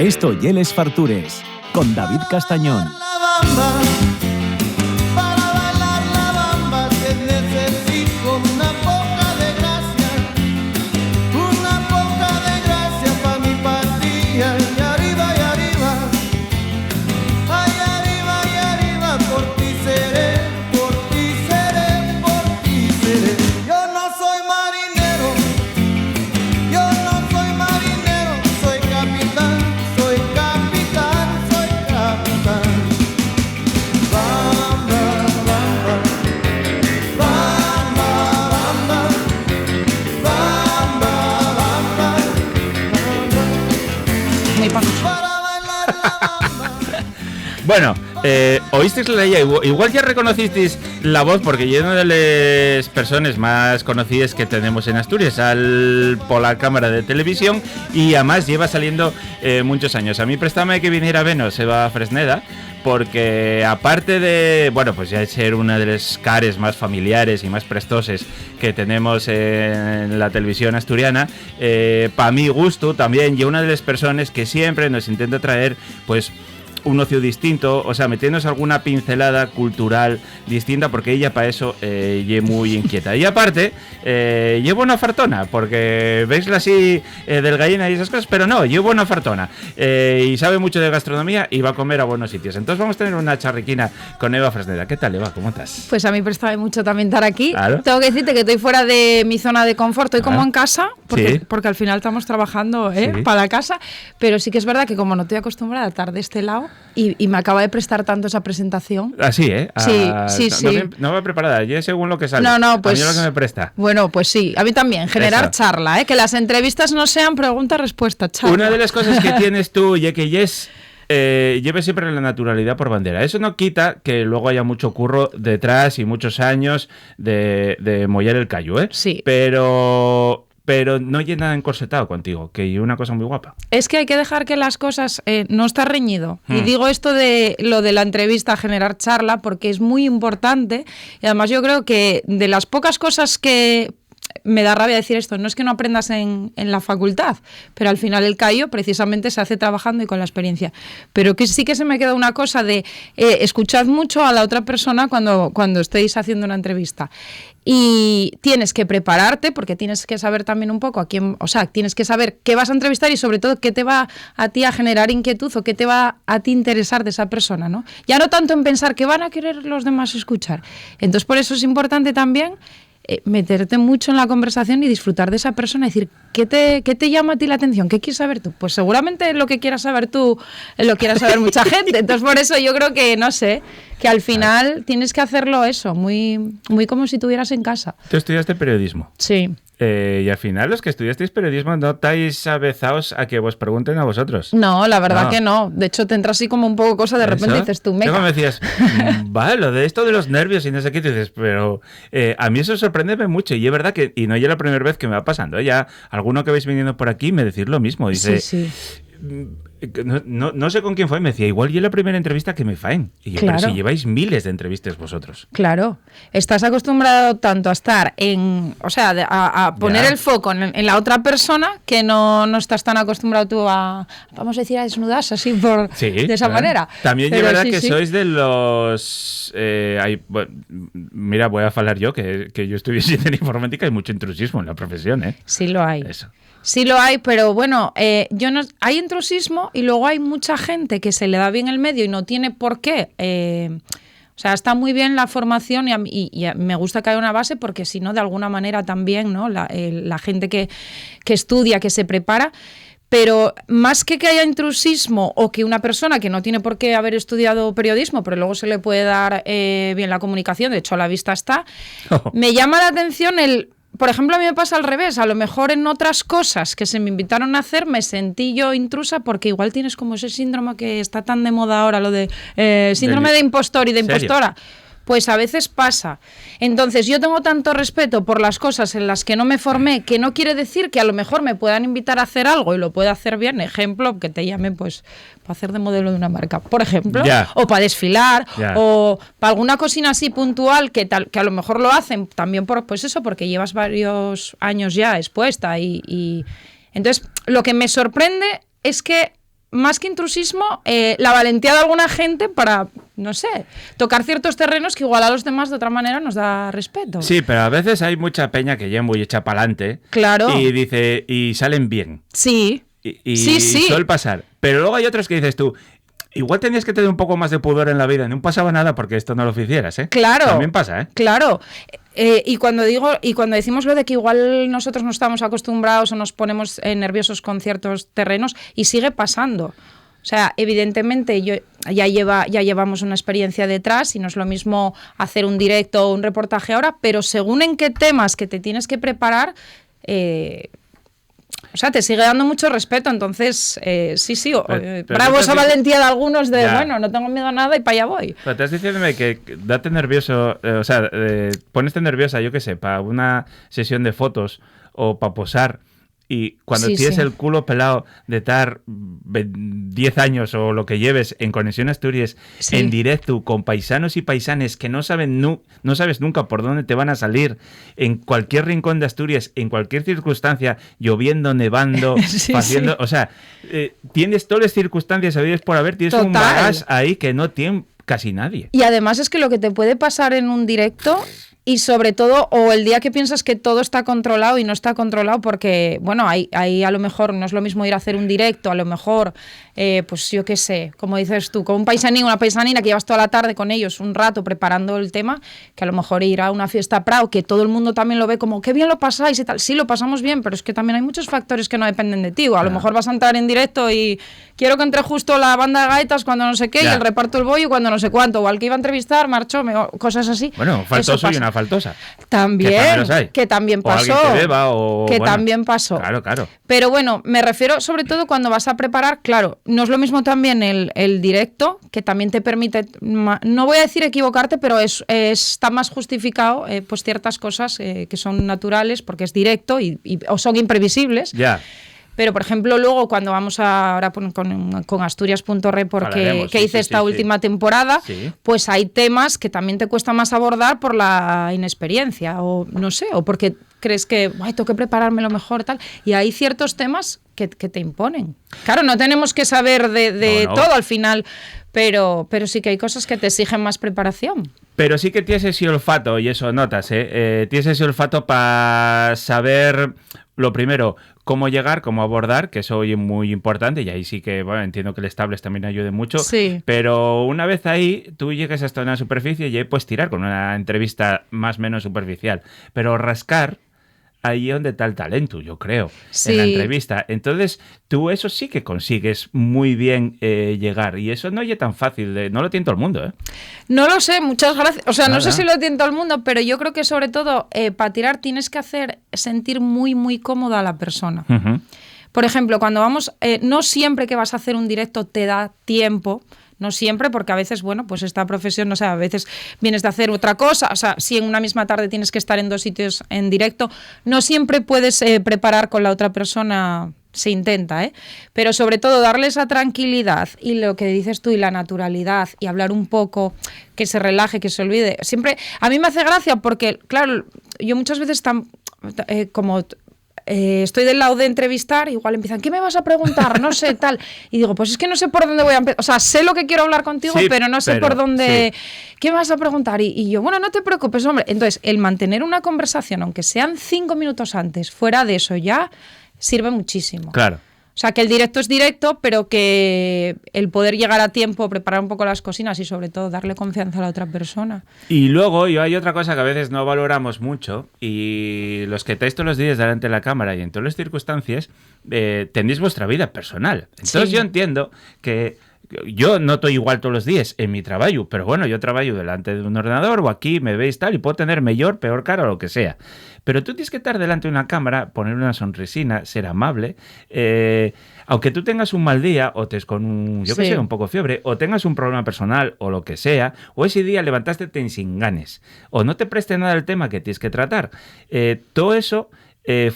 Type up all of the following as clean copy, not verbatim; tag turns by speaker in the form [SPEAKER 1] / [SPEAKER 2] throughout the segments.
[SPEAKER 1] Esto y Les Fartures, con David Castañón.
[SPEAKER 2] Bueno, oísteis la idea, igual ya reconocisteis la voz porque es una de las personas más conocidas que tenemos en Asturias, por la cámara de televisión, y además lleva saliendo muchos años. A mí préstame que viniera a vernos Eva Fresneda, porque aparte de, bueno, pues ya ser una de las cares más familiares y más prestoses que tenemos en la televisión asturiana, para mi gusto también, y una de las personas que siempre nos intenta traer, pues, un ocio distinto, o sea, metiéndonos alguna pincelada cultural distinta, porque ella para eso es muy inquieta. Y aparte, llevo una fartona, porque veisla así del gallina y esas cosas, pero no, llevo una fartona. Y sabe mucho de gastronomía y va a comer a buenos sitios. Entonces vamos a tener una charriquina con Eva Fresneda. ¿Qué tal, Eva? ¿Cómo estás?
[SPEAKER 3] Pues a mí préstame mucho también estar aquí.
[SPEAKER 2] Claro.
[SPEAKER 3] Tengo que decirte que estoy fuera de mi zona de confort, estoy como en casa, porque al final estamos trabajando para la casa, pero sí que es verdad que como no estoy acostumbrada a estar de este lado, y me acaba de prestar tanto esa presentación.
[SPEAKER 2] Así, ¿eh?
[SPEAKER 3] Sí.
[SPEAKER 2] No me preparada, yo según lo que sale.
[SPEAKER 3] No, pues...
[SPEAKER 2] A mí lo que me presta.
[SPEAKER 3] Bueno, pues sí, a mí también, generar
[SPEAKER 2] Eso.
[SPEAKER 3] charla, que las entrevistas no sean pregunta-respuesta, charla.
[SPEAKER 2] Una de las cosas que tienes tú, y que lleve siempre la naturalidad por bandera. Eso no quita que luego haya mucho curro detrás y muchos años de mollar el callo, ¿eh?
[SPEAKER 3] Sí.
[SPEAKER 2] Pero no hay nada encorsetado contigo, que es una cosa muy guapa.
[SPEAKER 3] Es que hay que dejar que las cosas no está reñido. Y digo esto de lo de la entrevista, generar charla, porque es muy importante. Y además yo creo que de las pocas cosas que... Me da rabia decir esto, no es que no aprendas en la facultad, pero al final el callo precisamente se hace trabajando y con la experiencia. Pero que sí que se me queda una cosa de escuchad mucho a la otra persona cuando estéis haciendo una entrevista. Y tienes que prepararte porque tienes que saber también un poco a quién, o sea, tienes que saber qué vas a entrevistar y sobre todo qué te va a ti a generar inquietud o qué te va a ti interesar de esa persona, ¿no? Ya no tanto en pensar qué van a querer los demás escuchar. Entonces por eso es importante también meterte mucho en la conversación y disfrutar de esa persona, decir, ¿qué te llama a ti la atención? ¿Qué quieres saber tú? Pues seguramente lo que quieras saber tú lo quiera saber mucha gente. Entonces por eso yo creo que, no sé, que al final tienes que hacerlo eso, muy, muy como si estuvieras en casa.
[SPEAKER 2] Tú estudiaste periodismo.
[SPEAKER 3] Sí.
[SPEAKER 2] Y al final los que estudiasteis periodismo no estáis avezados a que vos pregunten a vosotros.
[SPEAKER 3] No, la verdad que no. De hecho te entra así como un poco cosa, de repente dices tú,
[SPEAKER 2] Luego me decías, vale, lo de esto de los nervios y no sé qué, te dices, pero a mí eso sorprende mucho y es verdad que, y no es la primera vez que me va pasando, ya alguno que vais viniendo por aquí me decís lo mismo, dice...
[SPEAKER 3] Sí.
[SPEAKER 2] No sé con quién fue, me decía, igual yo la primera entrevista que me faen. Y yo,
[SPEAKER 3] claro.
[SPEAKER 2] Pero si lleváis miles de entrevistas vosotros.
[SPEAKER 3] Claro, estás acostumbrado tanto a estar a poner el foco en la otra persona que no estás tan acostumbrado tú a, vamos a decir, a desnudarse así de esa manera.
[SPEAKER 2] También es verdad que sois de los... mira, voy a hablar yo, que yo estudié en informática, hay mucho intrusismo en la profesión, ¿eh?
[SPEAKER 3] Sí lo hay.
[SPEAKER 2] Eso.
[SPEAKER 3] Sí lo hay, pero bueno, hay intrusismo y luego hay mucha gente que se le da bien el medio y no tiene por qué. O sea, está muy bien la formación y me gusta que haya una base porque si no, de alguna manera también, ¿no? La gente que estudia, que se prepara. Pero más que haya intrusismo o que una persona que no tiene por qué haber estudiado periodismo, pero luego se le puede dar bien la comunicación, de hecho a la vista está, me llama la atención por ejemplo, a mí me pasa al revés. A lo mejor en otras cosas que se me invitaron a hacer me sentí yo intrusa porque igual tienes como ese síndrome que está tan de moda ahora, lo de síndrome de impostor y de impostora. Pues a veces pasa. Entonces yo tengo tanto respeto por las cosas en las que no me formé, que no quiere decir que a lo mejor me puedan invitar a hacer algo y lo pueda hacer bien. Ejemplo, que te llamen pues para hacer de modelo de una marca, por ejemplo, o para desfilar, o para alguna cocina así puntual que a lo mejor lo hacen también porque llevas varios años ya expuesta y entonces lo que me sorprende es que más que intrusismo, la valentía de alguna gente para, no sé, tocar ciertos terrenos que igual a los demás de otra manera nos da respeto.
[SPEAKER 2] Sí, pero a veces hay mucha peña que ya muy echa pa'lante.
[SPEAKER 3] Claro.
[SPEAKER 2] Y dice, y salen bien.
[SPEAKER 3] Sí.
[SPEAKER 2] Y
[SPEAKER 3] Sí.
[SPEAKER 2] suele pasar. Pero luego hay otros que dices tú, igual tenías que tener un poco más de pudor en la vida. No pasaba nada porque esto no lo hicieras, ¿eh?
[SPEAKER 3] Claro.
[SPEAKER 2] También pasa, ¿eh?
[SPEAKER 3] Claro. Y cuando decimos lo de que igual nosotros no estamos acostumbrados o nos ponemos nerviosos con ciertos terrenos, y sigue pasando. O sea, evidentemente ya llevamos una experiencia detrás y no es lo mismo hacer un directo o un reportaje ahora, pero según en qué temas que te tienes que preparar, o sea, te sigue dando mucho respeto. Entonces, sí, bravo esa valentía de algunos de, bueno, no tengo miedo a nada y para allá voy.
[SPEAKER 2] Pero te estás diciéndome que date nervioso, poneste nerviosa, yo qué sé, para una sesión de fotos o para posar. Y cuando tienes el culo pelado de estar 10 años o lo que lleves en Conexión Asturias en directo con paisanos y paisanes que no sabes nunca por dónde te van a salir, en cualquier rincón de Asturias, en cualquier circunstancia, lloviendo, nevando, haciendo... O sea, tienes todas las circunstancias habidas por haber, tienes un bagaje ahí que no tiene casi nadie.
[SPEAKER 3] Y además es que lo que te puede pasar en un directo... Y sobre todo, o el día que piensas que todo está controlado y no está controlado, porque, bueno, ahí a lo mejor no es lo mismo ir a hacer un directo, a lo mejor, pues yo qué sé, como dices tú, con un paisanín, una paisanina que llevas toda la tarde con ellos un rato preparando el tema, que a lo mejor ir a una fiesta Prado, que todo el mundo también lo ve como, qué bien lo pasáis y tal. Sí, lo pasamos bien, pero es que también hay muchos factores que no dependen de ti. O a lo mejor vas a entrar en directo y quiero que entre justo la banda de gaitas cuando no sé qué y el reparto el bollo cuando no sé cuánto, o al que iba a entrevistar marchó, cosas así.
[SPEAKER 2] Bueno, faltoso y una faltosa.
[SPEAKER 3] También, que también pasó.
[SPEAKER 2] O que beba, o,
[SPEAKER 3] que también pasó.
[SPEAKER 2] Claro.
[SPEAKER 3] Pero bueno, me refiero sobre todo cuando vas a preparar, claro, no es lo mismo también el directo, que también te permite, no voy a decir equivocarte, pero está más justificado pues ciertas cosas que son naturales porque es directo o son imprevisibles.
[SPEAKER 2] Ya.
[SPEAKER 3] Pero, por ejemplo, luego cuando vamos ahora con Asturias.re, porque que hice esta última temporada, pues hay temas que también te cuesta más abordar por la inexperiencia, o no sé, o porque crees que tengo que preparármelo mejor, tal. Y hay ciertos temas que te imponen. Claro, no tenemos que saber de todo al final, pero sí que hay cosas que te exigen más preparación.
[SPEAKER 2] Pero sí que tienes ese olfato, y eso notas, tienes ese olfato para saber, lo primero, cómo llegar, cómo abordar, que eso es muy importante, y ahí sí que, bueno, entiendo que el Stables también ayude mucho, pero una vez ahí, tú llegas hasta una superficie y ahí puedes tirar con una entrevista más o menos superficial, pero rascar, ahí es donde está el talento, yo creo, en la entrevista. Entonces, tú eso sí que consigues muy bien llegar, y eso no es tan fácil, no lo tiene todo el mundo, ¿eh?
[SPEAKER 3] No lo sé, muchas gracias. O sea, no sé si lo tiene todo el mundo, pero yo creo que sobre todo para tirar tienes que hacer sentir muy, muy cómoda a la persona. Uh-huh. Por ejemplo, cuando vamos, no siempre que vas a hacer un directo te da tiempo. No siempre, porque a veces, bueno, pues esta profesión, no sé, a veces vienes de hacer otra cosa, o sea, si en una misma tarde tienes que estar en 2 sitios en directo, no siempre puedes preparar con la otra persona, se intenta, pero sobre todo darle esa tranquilidad y lo que dices tú y la naturalidad y hablar un poco, que se relaje, que se olvide. Siempre, a mí me hace gracia porque, claro, yo muchas veces como... estoy del lado de entrevistar, igual empiezan, ¿qué me vas a preguntar? No sé, tal. Y digo, pues es que no sé por dónde voy a empezar. O sea, sé lo que quiero hablar contigo, pero no sé por dónde... ¿Qué me vas a preguntar? Y yo, bueno, no te preocupes, hombre. Entonces, el mantener una conversación, aunque sean 5 minutos antes, fuera de eso ya, sirve muchísimo.
[SPEAKER 2] Claro.
[SPEAKER 3] O sea, que el directo es directo, pero que el poder llegar a tiempo, preparar un poco las cocinas y sobre todo darle confianza a la otra persona.
[SPEAKER 2] Y luego hay otra cosa que a veces no valoramos mucho, y los que estáis todos los días delante de la cámara y en todas las circunstancias, tenéis vuestra vida personal. Entonces yo entiendo que yo no estoy igual todos los días en mi trabajo, pero bueno, yo trabajo delante de un ordenador o aquí me veis tal y puedo tener mejor, peor cara o lo que sea. Pero tú tienes que estar delante de una cámara, poner una sonrisina, ser amable, aunque tú tengas un mal día o estés con un poco de fiebre, o tengas un problema personal o lo que sea, o ese día levantaste sin ganes, o no te preste nada el tema que tienes que tratar. Todo eso...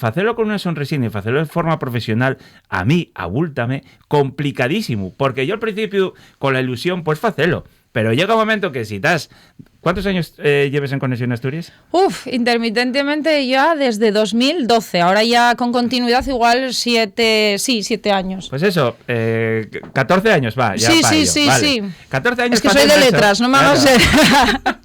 [SPEAKER 2] hacerlo con una sonrisina y hacerlo de forma profesional, a mí, abúltame, complicadísimo, porque yo al principio con la ilusión pues hacerlo, pero llega un momento que si estás ¿Cuántos años lleves en Conexión Asturias?
[SPEAKER 3] Intermitentemente ya desde 2012. Ahora ya con continuidad igual 7 años.
[SPEAKER 2] Pues eso, 14 años va. Ya
[SPEAKER 3] Sí.
[SPEAKER 2] 14 años.
[SPEAKER 3] Es que soy de letras, no me hagas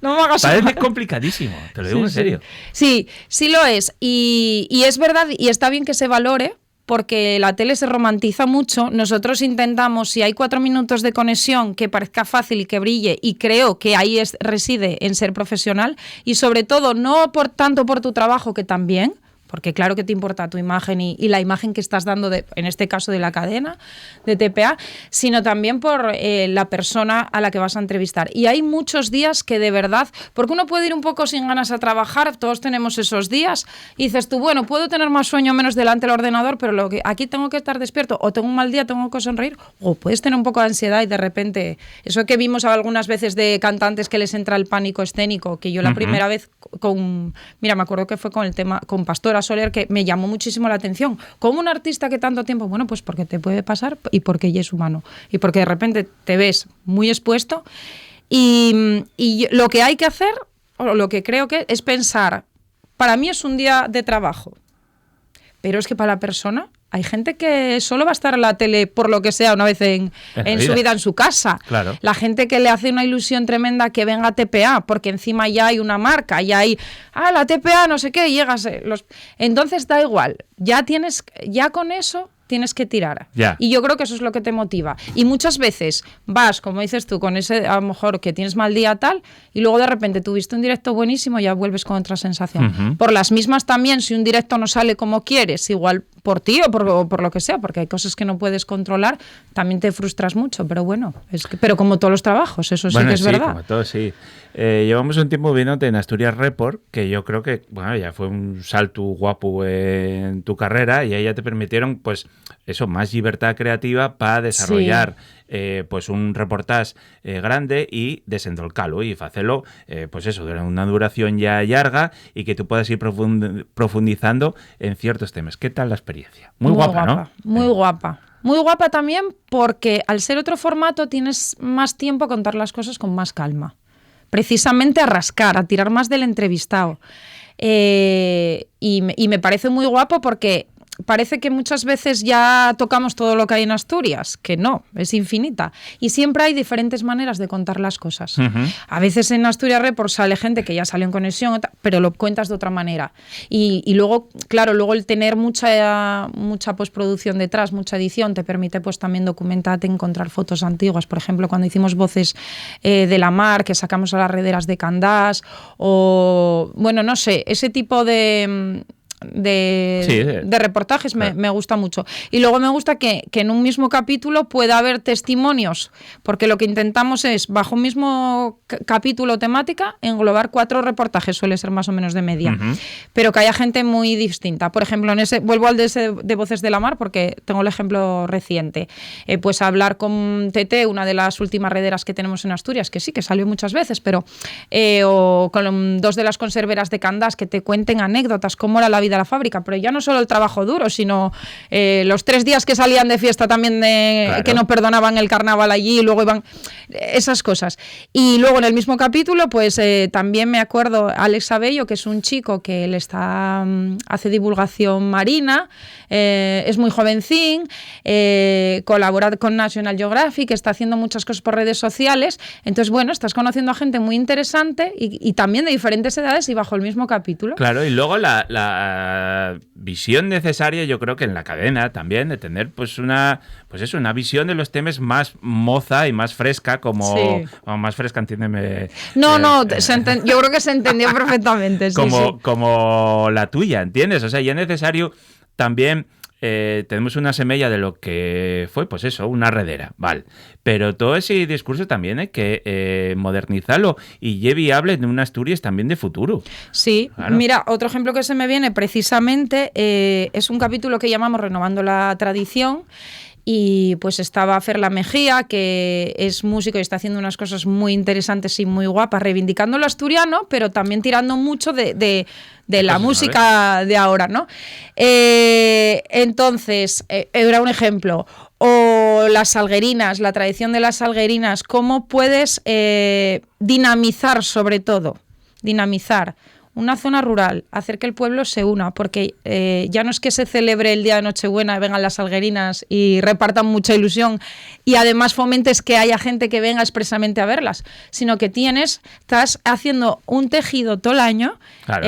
[SPEAKER 3] no me hagas
[SPEAKER 2] Parece complicadísimo, te lo digo en serio.
[SPEAKER 3] Sí lo es. Y es verdad, y está bien que se valore, porque la tele se romantiza mucho. Nosotros intentamos, si hay 4 minutos de conexión, que parezca fácil y que brille, y creo que ahí reside en ser profesional, y sobre todo no tanto por tu trabajo, que también, porque claro que te importa tu imagen y la imagen que estás dando, en este caso de la cadena, de TPA, sino también por la persona a la que vas a entrevistar. Y hay muchos días que de verdad, porque uno puede ir un poco sin ganas a trabajar, todos tenemos esos días, y dices tú, bueno, puedo tener más sueño o menos delante del ordenador, pero aquí tengo que estar despierto, o tengo un mal día, tengo que sonreír, o puedes tener un poco de ansiedad y de repente, eso que vimos algunas veces de cantantes que les entra el pánico escénico, que yo la primera vez me acuerdo que fue con el tema, con Pastora Soler, que me llamó muchísimo la atención. ¿Cómo un artista que tanto tiempo? Bueno, pues porque te puede pasar y porque ella es humano. Y porque de repente te ves muy expuesto. Y lo que hay que hacer, o lo que creo que es pensar, para mí es un día de trabajo, pero es que para la persona hay gente que solo va a estar en la tele por lo que sea una vez en su vida, en su casa.
[SPEAKER 2] Claro.
[SPEAKER 3] La gente que le hace una ilusión tremenda que venga a TPA, porque encima ya hay una marca, ya hay, la TPA, no sé qué, llegas. Entonces da igual, ya con eso tienes que tirar.
[SPEAKER 2] Ya.
[SPEAKER 3] Y yo creo que eso es lo que te motiva. Y muchas veces vas, como dices tú, con ese, a lo mejor que tienes mal día tal, y luego de repente tuviste un directo buenísimo y ya vuelves con otra sensación. Por las mismas también, si un directo no sale como quieres, igual por ti o por lo que sea, porque hay cosas que no puedes controlar, también te frustras mucho, pero bueno, pero como todos los trabajos, eso sí que es verdad.
[SPEAKER 2] Como todo, sí. Llevamos un tiempo viéndote en Asturias Report, que yo creo que ya fue un salto guapo en tu carrera, y ahí ya te permitieron, pues, eso, más libertad creativa para desarrollar pues un reportaje grande y desendolcalo y hacerlo, pues eso, de una duración ya larga y que tú puedas ir profundizando en ciertos temas. ¿Qué tal la experiencia? Muy guapa, ¿no?
[SPEAKER 3] Muy guapa. Muy guapa también porque al ser otro formato tienes más tiempo a contar las cosas con más calma. Precisamente a rascar, a tirar más del entrevistado. Y me parece muy guapo porque parece que muchas veces ya tocamos todo lo que hay en Asturias, que no, es infinita. Y siempre hay diferentes maneras de contar las cosas. A veces en Asturias Report sale gente que ya salió en conexión, pero lo cuentas de otra manera. Y luego, claro, el tener mucha postproducción detrás, mucha edición, te permite pues también documentarte, encontrar fotos antiguas. Por ejemplo, cuando hicimos Voces de la Mar, que sacamos a las rederas de Candás, o, bueno, no sé, ese tipo de reportajes me gusta mucho. Y luego me gusta que en un mismo capítulo pueda haber testimonios, porque lo que intentamos es, bajo un mismo capítulo temática, englobar 4 reportajes, suele ser más o menos de media, pero que haya gente muy distinta. Por ejemplo, vuelvo al de Voces de la Mar, porque tengo el ejemplo reciente. Pues hablar con Tete, una de las últimas rederas que tenemos en Asturias, que sí, que salió muchas veces, pero o con 2 de las conserveras de Candás, que te cuenten anécdotas, cómo era la vida de la fábrica, pero ya no solo el trabajo duro, sino los 3 días que salían de fiesta también, claro, que no perdonaban el carnaval allí, y luego iban, esas cosas. Y luego en el mismo capítulo, pues también me acuerdo Alex Abello, que es un chico que él hace divulgación marina, es muy jovencín, colabora con National Geographic, está haciendo muchas cosas por redes sociales. Entonces, bueno, estás conociendo a gente muy interesante y también de diferentes edades y bajo el mismo capítulo.
[SPEAKER 2] Claro, y luego la visión necesaria, yo creo que en la cadena también, de tener pues una visión de los temas más moza y más fresca, o más fresca, entiéndeme.
[SPEAKER 3] Yo creo que se entendió perfectamente.
[SPEAKER 2] Como la tuya, ¿entiendes? O sea, ya es necesario también. Tenemos una semilla de lo que fue, pues eso, una redera, vale. Pero todo ese discurso también hay que modernizarlo y es viable en una Asturias también de futuro.
[SPEAKER 3] Sí, claro. Mira, otro ejemplo que se me viene precisamente es un capítulo que llamamos Renovando la Tradición. Y pues estaba Ferla Mejía, que es músico y está haciendo unas cosas muy interesantes y muy guapas, reivindicando lo asturiano, pero también tirando mucho de la música de ahora, ¿no? Entonces, era un ejemplo. O o las salguerinas, la tradición de las salguerinas, cómo puedes dinamizar sobre todo, dinamizar una zona rural, hacer que el pueblo se una, porque ya no es que se celebre el día de Nochebuena, vengan las salguerinas y repartan mucha ilusión y además fomentes que haya gente que venga expresamente a verlas, sino que estás haciendo un tejido todo el año.
[SPEAKER 2] Claro.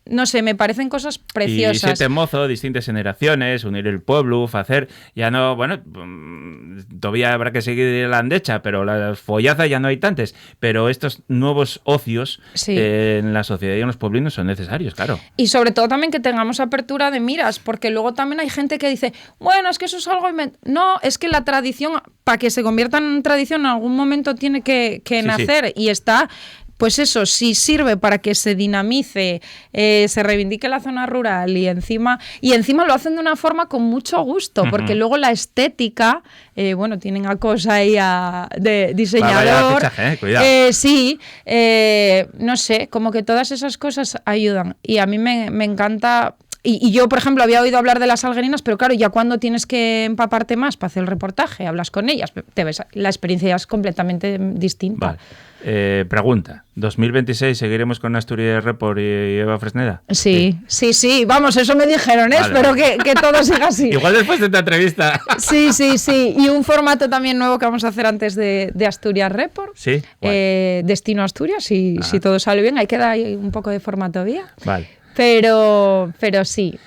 [SPEAKER 3] No sé, me parecen cosas preciosas.
[SPEAKER 2] Y siete mozos, distintas generaciones, unir el pueblo, hacer, ya no, bueno, todavía habrá que seguir la andecha, pero las follazas ya no hay tantas, pero estos nuevos ocios en la sociedad y en los pueblinos son necesarios, claro.
[SPEAKER 3] Y sobre todo también que tengamos apertura de miras, porque luego también hay gente que dice, bueno, es que eso es algo no, es que la tradición, para que se convierta en tradición, en algún momento tiene que nacer, y está... Pues eso, si sirve para que se dinamice, se reivindique la zona rural y encima lo hacen de una forma con mucho gusto, porque luego la estética, bueno, tienen a cosa ahí de diseñador.
[SPEAKER 2] Cuidado.
[SPEAKER 3] Sí, no sé, como que todas esas cosas ayudan. Y a mí me encanta... Y yo, por ejemplo, había oído hablar de las salguerinas, pero claro, ya cuando tienes que empaparte más para hacer el reportaje, hablas con ellas, te ves, la experiencia ya es completamente distinta.
[SPEAKER 2] Vale. Pregunta, ¿2026 seguiremos con Asturias Report y Eva Fresneda?
[SPEAKER 3] Sí, vamos, eso me dijeron, ¿eh? Espero que todo siga así.
[SPEAKER 2] Igual después de esta entrevista.
[SPEAKER 3] Sí, y un formato también nuevo que vamos a hacer antes de Asturias Report.
[SPEAKER 2] Sí.
[SPEAKER 3] Destino Asturias, si todo sale bien, hay que dar ahí un poco de formato vía.
[SPEAKER 2] Vale.
[SPEAKER 3] Pero sí.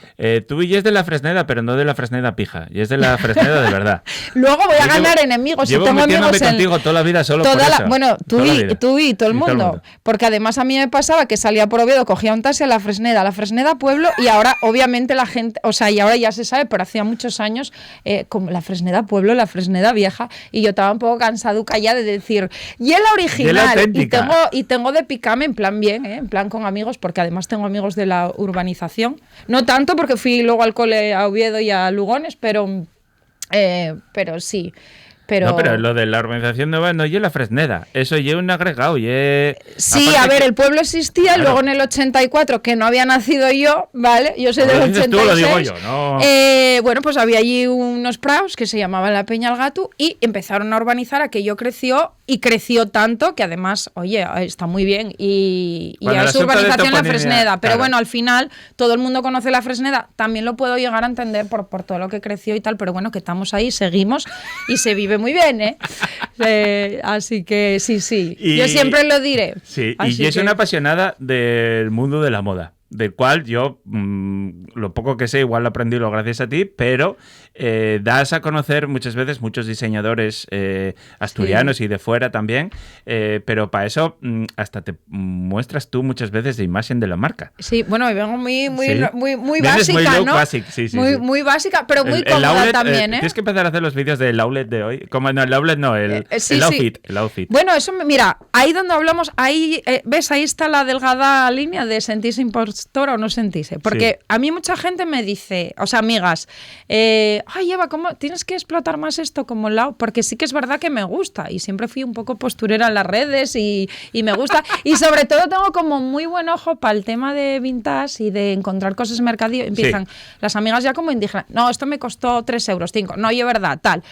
[SPEAKER 2] Tú y es de la Fresneda, pero no de la Fresneda pija. Y es de la Fresneda de verdad.
[SPEAKER 3] Luego voy a ganar enemigos.
[SPEAKER 2] Llevo
[SPEAKER 3] tengo amigos
[SPEAKER 2] contigo toda la vida solo por eso.
[SPEAKER 3] Bueno, tú y todo el mundo. Porque además a mí me pasaba que salía por Oviedo, cogía un taxi a la Fresneda Pueblo, y ahora obviamente la gente, o sea, y ahora ya se sabe, pero hacía muchos años, como la Fresneda Pueblo, la Fresneda vieja, y yo estaba un poco cansaduca ya de decir, y es la original. Y tengo de picarme en plan bien, en plan con amigos, porque además tengo amigos de la urbanización. No tanto porque fui luego al cole a Oviedo y a Lugones, pero sí. No,
[SPEAKER 2] pero lo de la urbanización nueva no es la Fresneda, eso es un agregado.
[SPEAKER 3] Sí, a ver, el pueblo existía, claro. Luego en el 84, que no había nacido yo, ¿vale? Yo soy del 86.
[SPEAKER 2] Tú, lo digo yo, ¿no?
[SPEAKER 3] Bueno, pues había allí unos praos que se llamaban La Peña al Gato y empezaron a urbanizar, aquello creció y creció tanto que además, oye, está muy bien y ya es urbanización la Fresneda, pero claro. Bueno, al final todo el mundo conoce la Fresneda, también lo puedo llegar a entender por todo lo que creció y tal, pero bueno, que estamos ahí, seguimos y se vive muy bien, ¿eh? Así que sí. Yo siempre lo diré.
[SPEAKER 2] Sí, y es una apasionada del mundo de la moda, del cual yo, lo poco que sé, igual lo aprendí gracias a ti, pero das a conocer muchas veces muchos diseñadores asturianos y de fuera también, pero para eso hasta te muestras tú muchas veces de imagen de la marca.
[SPEAKER 3] Sí, bueno, vengo muy básica, ¿no? Muy básica, pero muy cómoda outlet, también,
[SPEAKER 2] Tienes que empezar a hacer los vídeos del outlet de hoy. Como no, el outlet no, el outfit. El outfit.
[SPEAKER 3] Bueno, eso, mira, ahí donde hablamos, ahí, ¿ves? Ahí está la delgada línea de sentirse impostora o no sentirse. Porque a mí mucha gente me dice, o sea, amigas, ay, Eva, ¿cómo tienes que explotar más esto como lado? Porque sí que es verdad que me gusta y siempre fui un poco posturera en las redes y me gusta. Y sobre todo tengo como muy buen ojo para el tema de vintage y de encontrar cosas en mercadillo. Empiezan las amigas ya como indígenas. No, esto me costó 3 euros, 5. No, y es verdad, tal.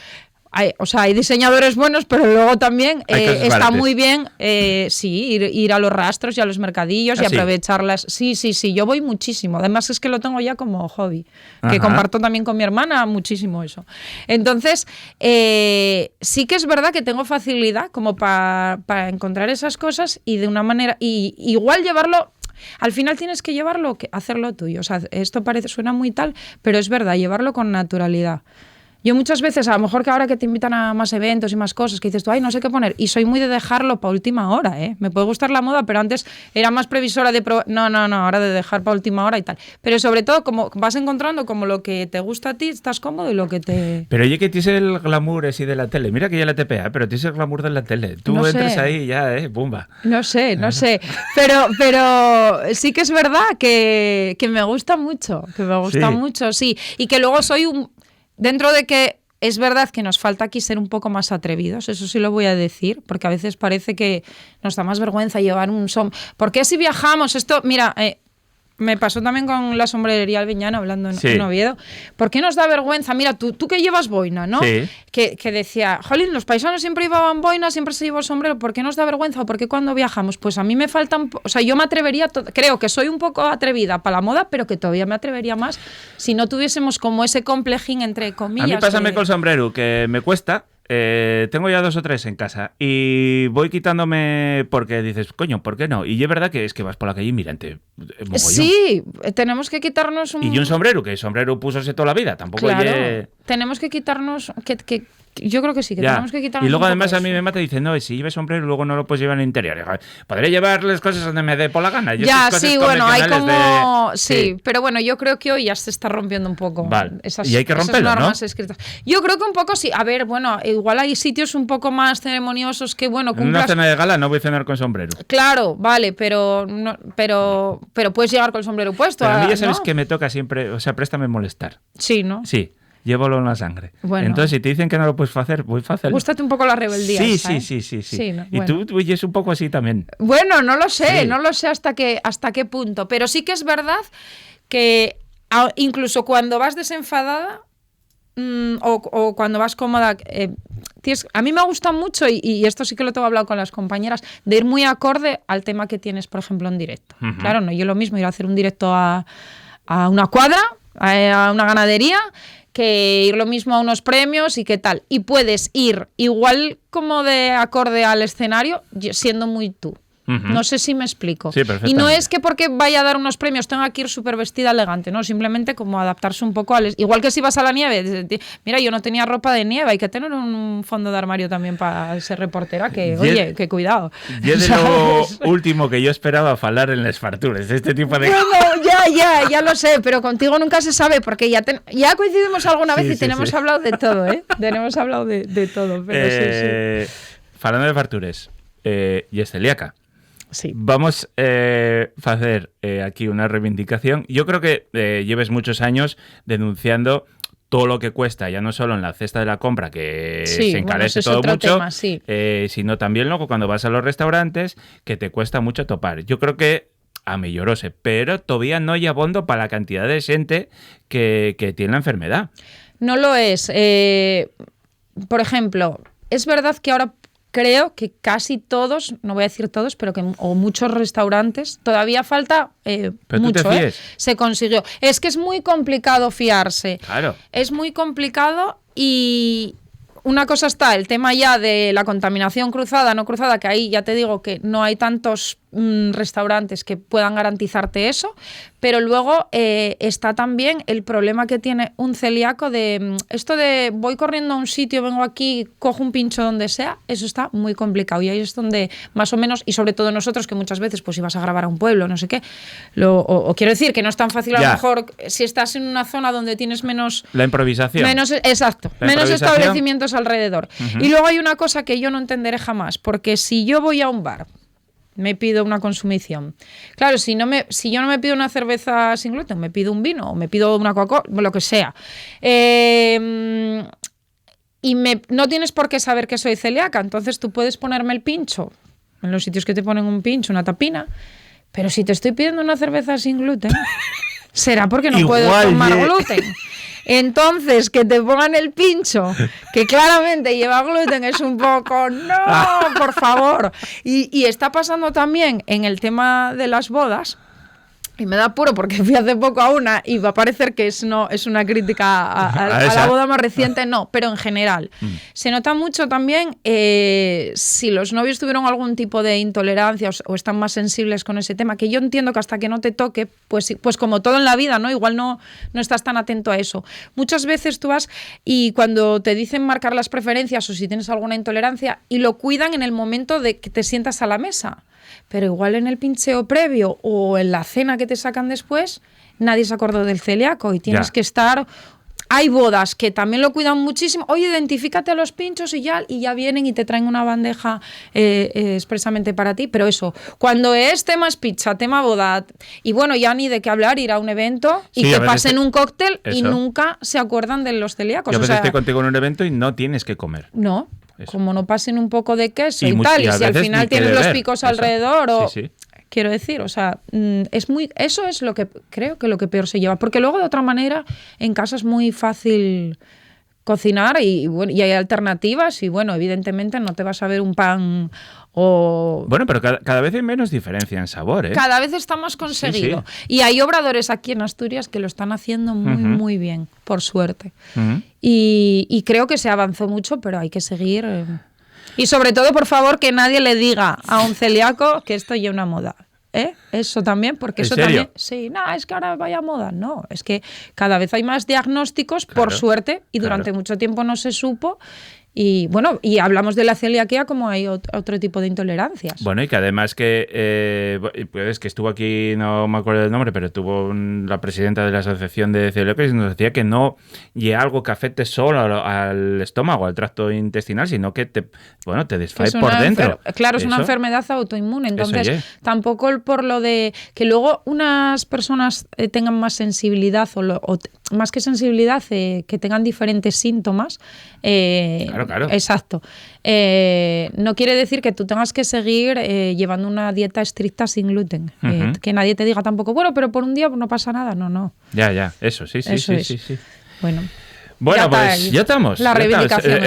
[SPEAKER 3] Hay diseñadores buenos, pero luego también está muy bien ir a los rastros y a los mercadillos y aprovecharlas. Sí, yo voy muchísimo. Además es que lo tengo ya como hobby, que comparto también con mi hermana muchísimo eso. Entonces, sí que es verdad que tengo facilidad como para encontrar esas cosas y de una manera, y igual llevarlo. Al final tienes que llevarlo, hacerlo tuyo. O sea, esto suena muy tal, pero es verdad, llevarlo con naturalidad. Yo muchas veces, a lo mejor que ahora que te invitan a más eventos y más cosas, que dices tú, ay, no sé qué poner, y soy muy de dejarlo para última hora, ¿eh? Me puede gustar la moda, pero antes era más previsora de probar, no, ahora de dejar para última hora y tal. Pero sobre todo, como vas encontrando como lo que te gusta a ti, estás cómodo y lo que te...
[SPEAKER 2] Pero oye, que tienes el glamour así de la tele, mira que ya la TPA, pero tienes el glamour de la tele, tú no entras ahí y ya, ¡bumba!
[SPEAKER 3] No sé, pero sí que es verdad que me gusta mucho, sí, y que luego soy dentro de que es verdad que nos falta aquí ser un poco más atrevidos, eso sí lo voy a decir, porque a veces parece que nos da más vergüenza llevar un ¿Por qué si viajamos? Esto, mira, Me pasó también con la sombrerería Albiñana, hablando en Oviedo. ¿Por qué nos da vergüenza? Mira, tú que llevas boina, ¿no?
[SPEAKER 2] Sí.
[SPEAKER 3] Que decía, jolín, los paisanos siempre llevaban boina, siempre se llevó sombrero. ¿Por qué nos da vergüenza? ¿O por qué cuando viajamos? Pues a mí me faltan... O sea, yo me atrevería... Creo que soy un poco atrevida para la moda, pero que todavía me atrevería más si no tuviésemos como ese complejín, entre comillas.
[SPEAKER 2] A mí pásame con el sombrero, que me cuesta... tengo ya 2 o 3 en casa y voy quitándome porque dices, coño, ¿por qué no? Y es verdad que es que vas por la calle y mirante.
[SPEAKER 3] Sí, tenemos que quitarnos un...
[SPEAKER 2] Y un sombrero, que el sombrero púsose toda la vida, tampoco
[SPEAKER 3] claro, tenemos que quitarnos... Yo creo que sí, que tenemos que quitarnos.
[SPEAKER 2] Y luego además
[SPEAKER 3] eso.
[SPEAKER 2] a mí me mata y dice, no, si lleves sombrero luego no lo puedes llevar en el interior. Podré llevar las cosas donde me dé por la gana.
[SPEAKER 3] Ya, sí, bueno, hay como... Sí, pero bueno, yo creo que hoy ya se está rompiendo un poco.
[SPEAKER 2] Vale. Y hay que romperlo,
[SPEAKER 3] esas normas
[SPEAKER 2] ¿no?
[SPEAKER 3] escritas. Yo creo que un poco sí. A ver, bueno, igual hay sitios un poco más ceremoniosos que, bueno,
[SPEAKER 2] En una cena de gala no voy a cenar con sombrero.
[SPEAKER 3] Claro, vale, pero puedes llegar con el sombrero puesto.
[SPEAKER 2] Pero a mí ya sabes
[SPEAKER 3] ¿no?
[SPEAKER 2] que me toca siempre, o sea, préstame molestar.
[SPEAKER 3] Sí, ¿no?
[SPEAKER 2] Sí. Llévalo en la sangre.
[SPEAKER 3] Bueno.
[SPEAKER 2] Entonces, si te dicen que no lo puedes hacer, voy a hacerlo.
[SPEAKER 3] Gústate un poco la rebeldía.
[SPEAKER 2] Sí,
[SPEAKER 3] esa,
[SPEAKER 2] sí.
[SPEAKER 3] ¿no?
[SPEAKER 2] Y
[SPEAKER 3] bueno.
[SPEAKER 2] tú es un poco así también.
[SPEAKER 3] Bueno, no lo sé,
[SPEAKER 2] Sí.
[SPEAKER 3] no lo sé hasta qué punto. Pero sí que es verdad que incluso cuando vas desenfadada o cuando vas cómoda, a mí me gusta mucho, y esto sí que lo tengo hablado con las compañeras, de ir muy acorde al tema que tienes, por ejemplo, en directo.
[SPEAKER 2] Uh-huh.
[SPEAKER 3] Claro, no yo lo mismo ir a hacer un directo a una cuadra, a una ganadería, que ir lo mismo a unos premios y qué tal. Y puedes ir igual como de acorde al escenario, siendo muy tú.
[SPEAKER 2] Uh-huh.
[SPEAKER 3] No sé si me explico.
[SPEAKER 2] Sí, perfectamente.
[SPEAKER 3] Y no es que porque vaya a dar unos premios tenga que ir súper vestida elegante, no, simplemente como adaptarse un poco al... Igual que si vas a la nieve, mira, yo no tenía ropa de nieve, hay que tener un fondo de armario también para ser reportera, que, oye, que cuidado.
[SPEAKER 2] Y es de lo último que yo esperaba hablar en las fartures, de este tipo de...
[SPEAKER 3] Bueno, ya lo sé, pero contigo nunca se sabe, porque ya coincidimos alguna vez y tenemos hablado de todo, ¿eh? Tenemos hablado de todo, pero sí.
[SPEAKER 2] Hablando de fartures, y es celíaca.
[SPEAKER 3] Sí.
[SPEAKER 2] Vamos a hacer aquí una reivindicación. Yo creo que lleves muchos años denunciando todo lo que cuesta, ya no solo en la cesta de la compra, que se encarece todo mucho,
[SPEAKER 3] tema, sí.
[SPEAKER 2] Sino también luego cuando vas a los restaurantes, que te cuesta mucho topar. Yo creo que a mellorose, pero todavía no hay abondo para la cantidad de gente que tiene la enfermedad.
[SPEAKER 3] No lo es. Por ejemplo, es verdad que ahora creo que casi todos, no voy a decir todos, pero que o muchos restaurantes, todavía falta
[SPEAKER 2] ¿Pero
[SPEAKER 3] mucho,
[SPEAKER 2] tú te fíes?
[SPEAKER 3] Se consiguió. Es que es muy complicado fiarse.
[SPEAKER 2] Claro.
[SPEAKER 3] Es muy complicado y una cosa está el tema ya de la contaminación cruzada, no cruzada, que ahí ya te digo que no hay tantos restaurantes que puedan garantizarte eso, pero luego está también el problema que tiene un celíaco de esto de voy corriendo a un sitio, vengo aquí, cojo un pincho donde sea, eso está muy complicado y ahí es donde más o menos, y sobre todo nosotros que muchas veces pues ibas a grabar a un pueblo, no sé qué, o quiero decir que no es tan fácil a lo mejor si estás en una zona donde tienes menos...
[SPEAKER 2] La improvisación.
[SPEAKER 3] Exacto, menos establecimientos alrededor. Uh-huh. Y luego hay una cosa que yo no entenderé jamás, porque si yo voy a un bar, me pido una consumición. Claro, si yo no me pido una cerveza sin gluten, me pido un vino o me pido una Coca-Cola, lo que sea. Y no tienes por qué saber que soy celíaca, entonces tú puedes ponerme el pincho en los sitios que te ponen un pincho, una tapina, pero si te estoy pidiendo una cerveza sin gluten, será porque no puedo tomar gluten. Entonces, que te pongan el pincho, que claramente lleva gluten, es un poco, no, por favor. Y está pasando también en el tema de las bodas, y me da apuro porque fui hace poco a una y va a parecer que es una crítica a la boda más reciente, no, pero en general. Se nota mucho también si los novios tuvieron algún tipo de intolerancia o están más sensibles con ese tema, que yo entiendo que hasta que no te toque, pues como todo en la vida, ¿no? Igual no estás tan atento a eso. Muchas veces tú vas y cuando te dicen marcar las preferencias o si tienes alguna intolerancia y lo cuidan en el momento de que te sientas a la mesa. Pero igual en el pincheo previo o en la cena que te sacan después, nadie se acordó del celíaco y tienes que estar... Hay bodas que también lo cuidan muchísimo. Oye, identifícate a los pinchos y ya vienen y te traen una bandeja expresamente para ti. Pero eso, cuando es temas pizza, tema boda, y bueno, ya ni de qué hablar, ir a un evento y que pasen un cóctel y nunca se acuerdan de los celíacos.
[SPEAKER 2] Yo a veces estoy contigo en un evento y no tienes que comer.
[SPEAKER 3] No. Eso. Como no pasen un poco de queso y tal, y si al final tienes los picos alrededor.
[SPEAKER 2] Sí.
[SPEAKER 3] Quiero decir, o sea, eso es lo que creo que lo que peor se lleva. Porque luego, de otra manera, en casa es muy fácil cocinar y hay alternativas y, bueno, evidentemente no te vas a ver un pan o...
[SPEAKER 2] Bueno, pero cada vez hay menos diferencia en sabor, ¿eh?
[SPEAKER 3] Cada vez está más conseguido.
[SPEAKER 2] Sí.
[SPEAKER 3] Y hay obradores aquí en Asturias que lo están haciendo muy, muy bien, por suerte. Y creo que se avanzó mucho, pero hay que seguir... Y sobre todo, por favor, que nadie le diga a un celíaco que esto ya es una moda. Eso también, porque eso
[SPEAKER 2] serio?
[SPEAKER 3] también... Sí, no, es que ahora vaya moda. No, es que cada vez hay más diagnósticos, por suerte, y durante mucho tiempo no se supo. Y bueno, y hablamos de la celiaquía como hay otro tipo de intolerancias.
[SPEAKER 2] Bueno, y que además pues que estuvo aquí, no me acuerdo del nombre, pero estuvo la presidenta de la Asociación de Celíacos y nos decía que no y algo que afecte solo al estómago, al tracto intestinal, sino que te desfae por dentro.
[SPEAKER 3] Claro, es una enfermedad autoinmune. Entonces, tampoco por lo de que luego unas personas tengan más sensibilidad o más que sensibilidad, que tengan diferentes síntomas.
[SPEAKER 2] Claro.
[SPEAKER 3] Exacto. No quiere decir que tú tengas que seguir llevando una dieta estricta sin gluten. Que nadie te diga tampoco, bueno, pero por un día no pasa nada. No.
[SPEAKER 2] Ya. Eso, sí.
[SPEAKER 3] Bueno,
[SPEAKER 2] pues ya estamos.
[SPEAKER 3] La reivindicación.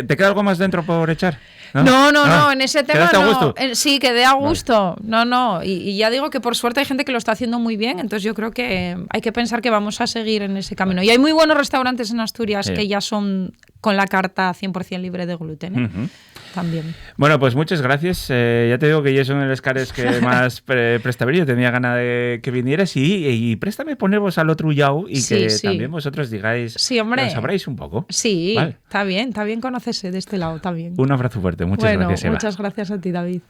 [SPEAKER 2] ¿Te queda algo más dentro por echar?
[SPEAKER 3] No, en ese tema
[SPEAKER 2] ¿Quedaste a
[SPEAKER 3] no.
[SPEAKER 2] gusto?
[SPEAKER 3] Sí, quedé a gusto. Vale. No. Y ya digo que por suerte hay gente que lo está haciendo muy bien, entonces yo creo que hay que pensar que vamos a seguir en ese camino. Y hay muy buenos restaurantes en Asturias que ya son con la carta 100% libre de gluten. También.
[SPEAKER 2] Bueno, pues muchas gracias. Ya te digo que ya son los cares que más presta yo tenía ganas de que vinieras y préstame poneros al otro yao y que también vosotros digáis,
[SPEAKER 3] sí, hombre,
[SPEAKER 2] que sabréis un poco.
[SPEAKER 3] Sí,
[SPEAKER 2] ¿vale?
[SPEAKER 3] Está bien conocerse de este lado también.
[SPEAKER 2] Un abrazo fuerte, muchas gracias, Eva.
[SPEAKER 3] Muchas gracias a ti, David.